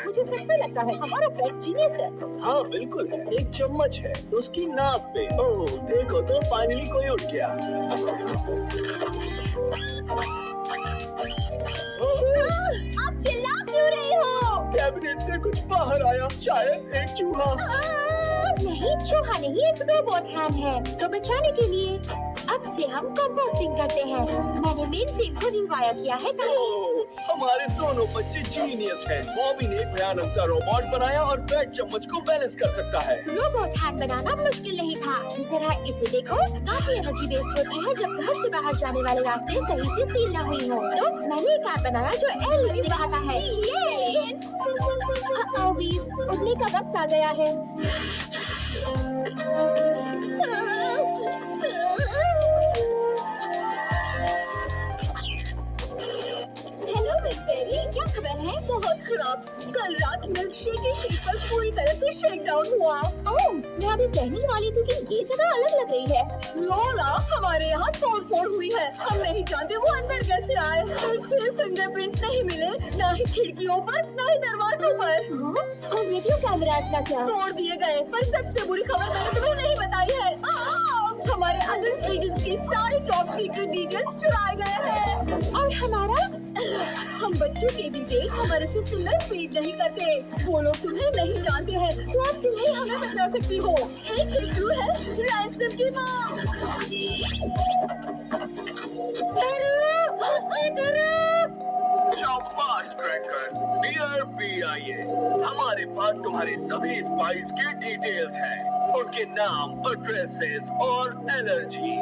मुझे सच में लगता है हमारा पेट जीनियस है। हाँ बिल्कुल है, एक चम्मच है उसकी नाक पे। ओह देखो तो फाइनली कोई उठ गया। आप चिल्ला क्यों रहे हो? कैबिनेट से कुछ बाहर आया, शायद एक चूहा। नहीं, चूहा नहीं, एक रोबोट हैंड है। तो बचाने के लिए अब से हम कंपोस्टिंग करते हैं। मैंने मेन फ्रेम को रिवायर किया है ओह, हमारे दोनों बच्चे जीनियस हैं। बॉबी ने भयानक सा रोबोट बनाया और ब्रेड चम्मच को बैलेंस कर सकता है। रोबोट हैंड बनाना मुश्किल नहीं था। जरा इसे देखो, काफी एनर्जी वेस्ट होती है जब घर से बाहर जाने वाले रास्ते सही से सील न हुई हो। तो मैंने एक ऐप बनाया जो एलईडी दिखाता है। उठने का वक्त आ गया है। हेलो मिस बेरी, क्या खबर है? बहुत खराब। कल रात मिल्क शेक की शीट पर पूरी तरह से शेक डाउन हुआ। ओह, मैं अभी कहने वाली थी कि ये जगह अलग लग रही है। लोला, हमारे यहाँ तोड़-फोड़ हुई है। हम नहीं जानते वो अंदर कैसे आए। फिर फिंगरप्रिंट नहीं मिले, ना ही खिड़कियों पर, ना ही दरवाजों पर। और वीडियो कैमरास का क्या? तोड़ दिए गए। पर सबसे बुरी खबर मैंने तुम्हें नहीं बताई है। हमारे अदर एजेंट्स की सारी टॉप सीक्रेट डिटेल्स चुराए गए हैं। और हमारा? हम बच्चों के डिटेल्स हमारे सिस्टम में फीड नहीं करते। वो लोग तुम्हें नहीं जानते हैं, तो अब तुम्हें हमें बता सकती हो। एक क्लू है, रैंसम की माँ। शाबाश क्रैकर, BRB आइए। हमारे पास तुम्हारे सभी स्पाइस के डिटेल्स हैं, उनके नाम, एड्रेसेस और एनर्जी।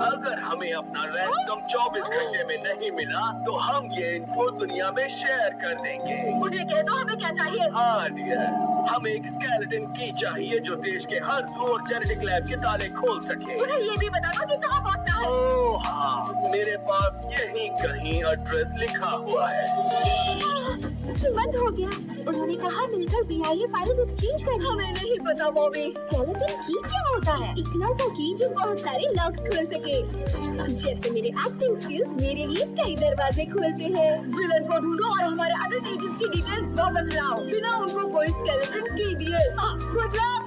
अगर हमें अपना रैंसम 24 घंटे में नहीं मिला तो हम ये इन्फो दुनिया में शेयर कर देंगे। मुझे कह दो हमें क्या चाहिए। हाँ डियर, हमें एक स्केलेटन की चाहिए जो देश के हर जू और जेनेटिक लैब के ताले खोल सके। मुझे ये भी बता दो कि कहाँ पहुँचना है। ओह हाँ, मेरे पास यही कहीं एड्रेस लिखा हुआ है। बंद हो गया। उन्होंने कहा मिलकर BIA फाइल्स एक्सचेंज करनी। हमें नहीं पता बॉबी। स्केलेटन की क्या होता है? इकलौता की जो बहुत सारे लॉक्स खोल सके। जैसे मेरे एक्टिंग स्किल्स मेरे लिए कई दरवाजे खोलते हैं। विलन को ढूंढो और हमारे अदर एजेंट्स की डिटेल्स वापस लाओ बिना उनको कोई स्केलेटन की दिए। Good luck.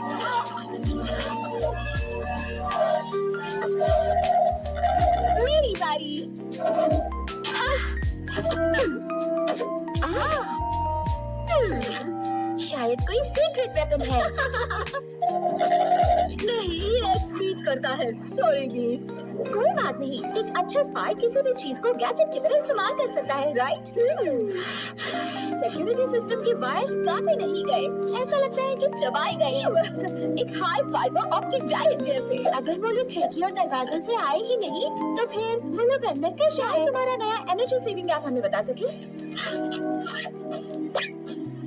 मेरी बारी। शायद कोई सीक्रेट वेपन है। नहीं, ये एक्सपीड करता है। Sorry please. कोई बात नहीं, एक अच्छा स्पाई किसी भी चीज को गैजेट की तरह इस्तेमाल कर सकता है, राइट? सिक्योरिटी सिस्टम के वायर्स काटे नहीं गए, ऐसा लगता है कि चबाए गए। एक हाई फाइबर ऑप्टिक डाइट जैसे। अगर वो लोग खिड़की और दरवाजों से आए ही नहीं, तो फिर वो लोग अंदर कैसे आए? तुम्हारा नया एनर्जी सेविंग ऐप हमें बता सके?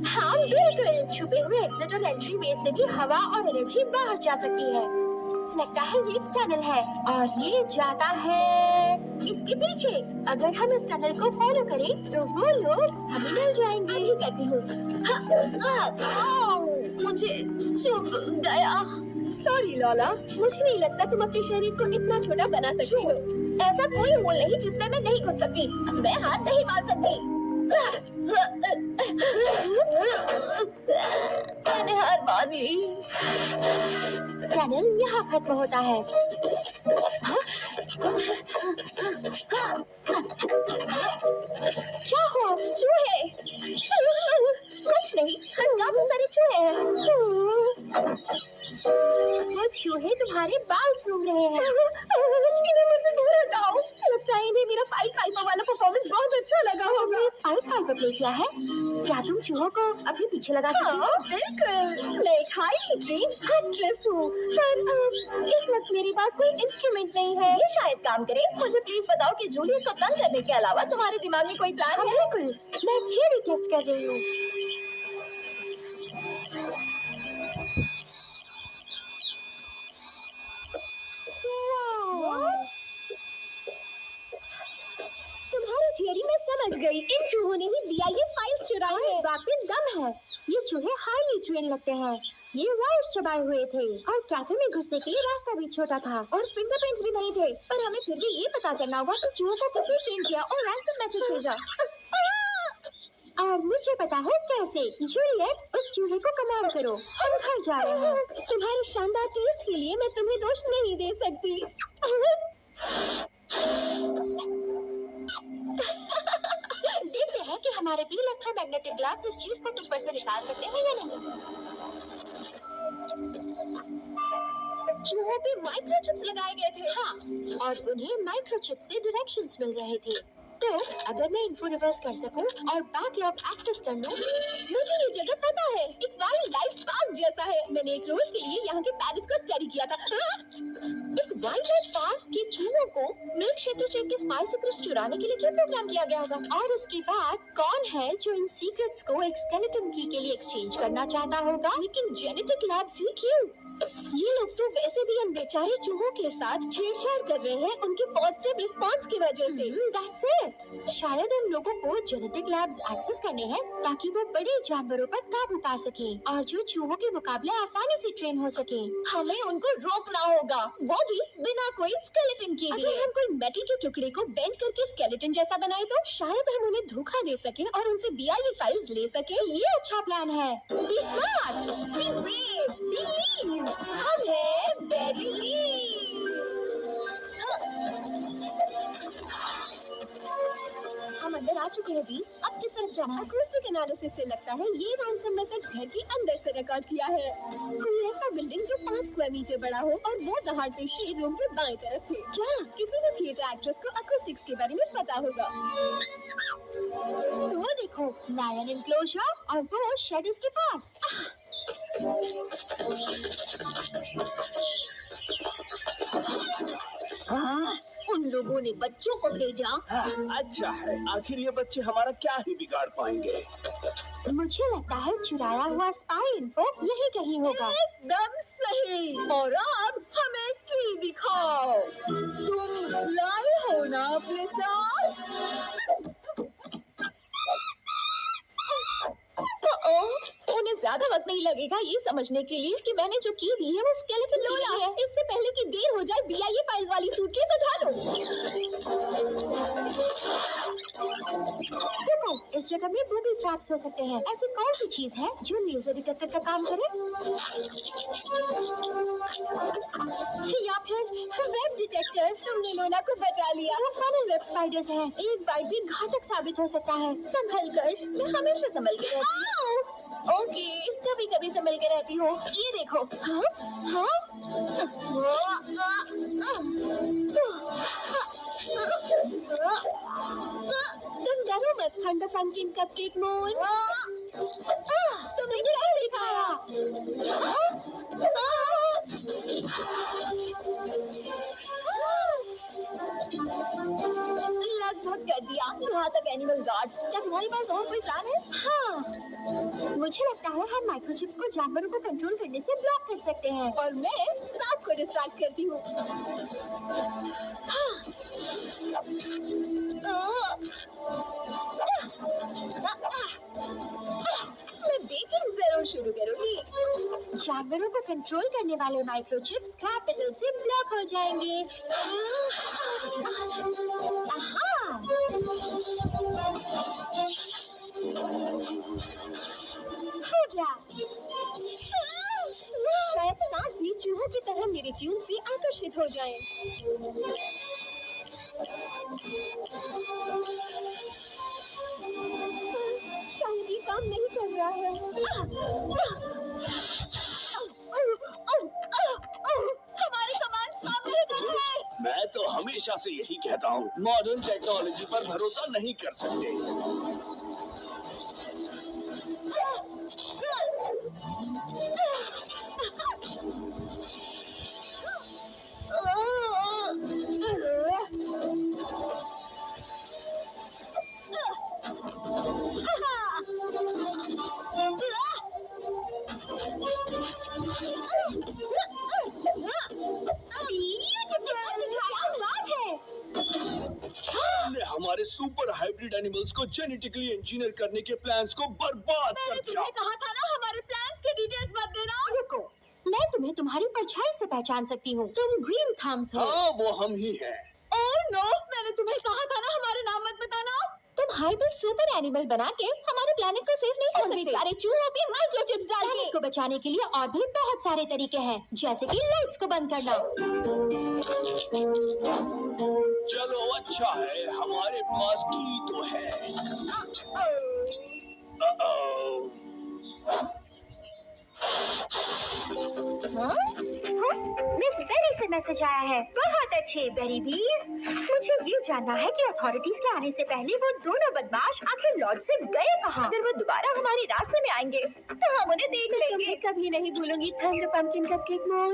हाँ बिल्कुल, छुपे हुए एग्जिट और एंट्री वे से भी हवा और एनर्जी बाहर जा सकती है। लगता है ये टनल है और ये जाता है इसके पीछे। अगर हम इस टनल को फॉलो करें तो वो लोग हमें मिल जाएंगे। ये कहती हूँ। मुझे चुभ गया। सॉरी लॉला, मुझे नहीं लगता तुम अपने शरीर को इतना छोटा बना सकती हो। ऐसा कोई होल नहीं जिसमें मैं नहीं घुस सकती। मैं हाथ नहीं मार सकती। मैंने हार मान ली। टनल यहाँ खत्म होता है। क्या हुआ? चूहे? कुछ नहीं, बस काफी सारे चूहे हैं। वो चूहे तुम्हारे बाल सूंघ रहे हैं। इन्हें मुझसे दूर हटाओ। लगता है इन्हें मेरा पाइप पाइपर वाला परफॉर्मेंस बहुत अच्छा लगा होगा। पाइप पाइपर प्ले किया है? क्या तुम चूहों को अपने पीछे लगा सकती हो? बिल्कुल, मैं एक हाईली ट्रेन्ड एक्ट्रेस हूँ, पर इस वक्त मेरे पास कोई इंस्ट्रूमेंट नहीं है। ये शायद काम करे। मुझे प्लीज बताओ कि जूलियट को तंग करने के अलावा तुम्हारे दिमाग में कोई प्लान है? बिल्कुल, मैं थियरी टेस्ट कर रही हूँ। तुम्हारी थियरी मैं समझ गई। इन चूहों ने ही BIA फाइल्स चुराई है। इस बात पे दम है। ये चूहे हाईली ट्रेन लगते हैं। ये वायर्स चबाए हुए थे और कैफे में घुसने के लिए रास्ता भी छोटा था और फिंगरप्रिंट्स भी नहीं थे। पर हमें फिर भी ये पता करना होगा कि चूहों को किसने ट्रेन किया और रैंसम मैसेज भेजा। और मुझे पता है कैसे। जूलियट, उस चूहे को कमांड करो। हम घर जा रहे हैं। तुम्हारे शानदार टेस्ट के लिए मैं तुम्हें दोष नहीं दे सकती। देखते हैं कि हमारे भी इलेक्ट्रोमैग्नेटिक ग्लव्स इस चीज को तुम पर से निकाल सकते हैं या नहीं। चूहों पे माइक्रोचिप्स लगाए गए थे। हाँ, और उन्हें माइक्रोचिप से डायरेक्शंस मिल रहे थे। तो अगर मैं इनको रिवर्स कर सकूं और बैकलॉग एक्सेस कर लूं, मुझे ये जगह पता है। एक वाइल्ड लाइफ पार्क जैसा है। मैंने एक रोल के लिए यहाँ के पैरेट्स को स्टडी किया था। एक वाइल्ड लाइफ पार्क के चूहों को मिल्क शेक के स्पाइस सीक्रेट्स चुराने के लिए क्यों प्रोग्राम किया गया होगा? और उसके बाद कौन है जो इन सीक्रेट्स को एक स्केलेटन की के लिए एक्सचेंज करना चाहता होगा? लेकिन जेनेटिक लैब्स ही क्यों? ये लोग तो वैसे भी इन बेचारे चूहों के साथ छेड़छाड़ कर रहे हैं उनके पॉजिटिव रिस्पांस की वजह से। That's it. शायद उन लोगों को जेनेटिक लैब्स एक्सेस करने हैं ताकि वो बड़े जानवरों पर काबू पा सकें और जो चूहों के मुकाबले आसानी से ट्रेन हो सके। हमें उनको रोकना होगा, वो भी बिना कोई स्केलेटन के। अगर हम कोई मेटल के टुकड़े को बेंड करके स्केलेटन जैसा बनाए तो शायद हम उन्हें धोखा दे सके और उनसे BIA फाइल्स ले सके। ये अच्छा प्लान है। Be smart, be brave, believe. हम हैं बेरी। हम अंदर आ चुके हैं बीस। अब किस तरफ जाना है? अकॉस्टिक एनालिसिस से लगता है ये रैंसम मैसेज घर के अंदर से रिकॉर्ड किया है। कोई ऐसा बिल्डिंग जो 5 स्क्वायर मीटर बड़ा हो और वो दहाड़ते शेड रूम के बाएं तरफ थे। क्या किसी भी थिएटर एक्ट्रेस को अकॉस्टिक्स के बारे में पता होगा? वो देखो, लायन एनक्लोजर और वो शेडोज के पास। हाँ, उन लोगों ने बच्चों को भेजा। अच्छा है, आखिर ये बच्चे हमारा क्या ही बिगाड़ पाएंगे। मुझे लगता है चुराया हुआ स्पाई इन्फो यही कहीं होगा। एकदम सही। और अब हमें की दिखाओ। तुम लाए हो ना अपने साथ? उन्हें ज्यादा वक्त नहीं लगेगा ये समझने के लिए कि मैंने जो की दी है वो स्केलेटन की है। इससे पहले कि देर हो जाए BIA फाइल्स वाली सूटकेस उठा लो। देखो, इस जगह में बूबी ट्रैप्स हो सकते हैं। ऐसी कौन सी चीज है जो लेजर डिटेक्टर का काम करे? या फिर वेब डिटेक्टर। तुमने लोना को बचा लिया। वो फनल वेब स्पाइडर्स हैं। एक बाइट भी घातक साबित हो सकता है। संभल कर। मैं हमेशा संभल के रहती हूँ। ओके, कभी कभी संभल के रहती हूँ। ये देखो। हाँ? हाँ? तुम डरो मत थंडर पंकिन कपकेक मून। तुमने क्या दिखाया? लगभग कर दिया। घातक एनिमल गार्ड्स। क्या तुम्हारे पास और कोई प्लान है? हाँ, मुझे लगता है हम माइक्रोचिप्स को जानवरों को कंट्रोल करने से ब्लॉक कर सकते हैं और मैं सांप को डिस्ट्रैक्ट करती हूँ। मैं बेकिंग जरूर शुरू करूँगी। जानवरों को कंट्रोल करने वाले माइक्रोचिप्स स्क्रैप मेटल से ब्लॉक हो जाएंगे। हो गया। शायद सांप भी चूहों की तरह मेरे ट्यून से आकर्षित हो जाएं। शायद ये काम नहीं कर रहा है। हमारे कमांड्स काम नहीं कर रहे हैं। मैं तो हमेशा से यही कहता हूँ, मॉडर्न टेक्नोलॉजी पर भरोसा नहीं कर सकते। हमारे सुपर हाइब्रिड एनिमल्स को जेनेटिकली इंजीनियर करने के प्लान्स को बर्बाद कर दिया। मैंने तुम्हें कहा था ना डिटेल्स मत देना। रुको, मैं तुम्हें तुम्हारी परछाई से पहचान सकती हूँ। तुम ग्रीन थम्स हो। हाँ वो हम ही हैं। ओह नो, मैंने तुम्हें कहा था ना हमारे नाम मत बताना। तुम हाइब्रिड सुपर एनिमल बना के हमारे प्लेनेट को सेव नहीं कर सकते। बेचारे चूहों पे माइक्रोचिप्स डाल के को बचाने के लिए और भी बहुत सारे तरीके हैं, जैसे कि लाइट्स को बंद करना। चलो अच्छा है, हमारे पास की तो है। मिस बेरी से मैसेज आया है। बहुत अच्छे बेरी बीज। मुझे ये जानना है कि अथॉरिटीज के आने से पहले वो दोनों बदमाश आखिर लॉज से गए कहाँ। अगर वो दोबारा हमारे रास्ते में आएंगे तो हम उन्हें देख लेंगे। कभी नहीं भूलूंगी थंडर पंपकिन कपकेक मॉल।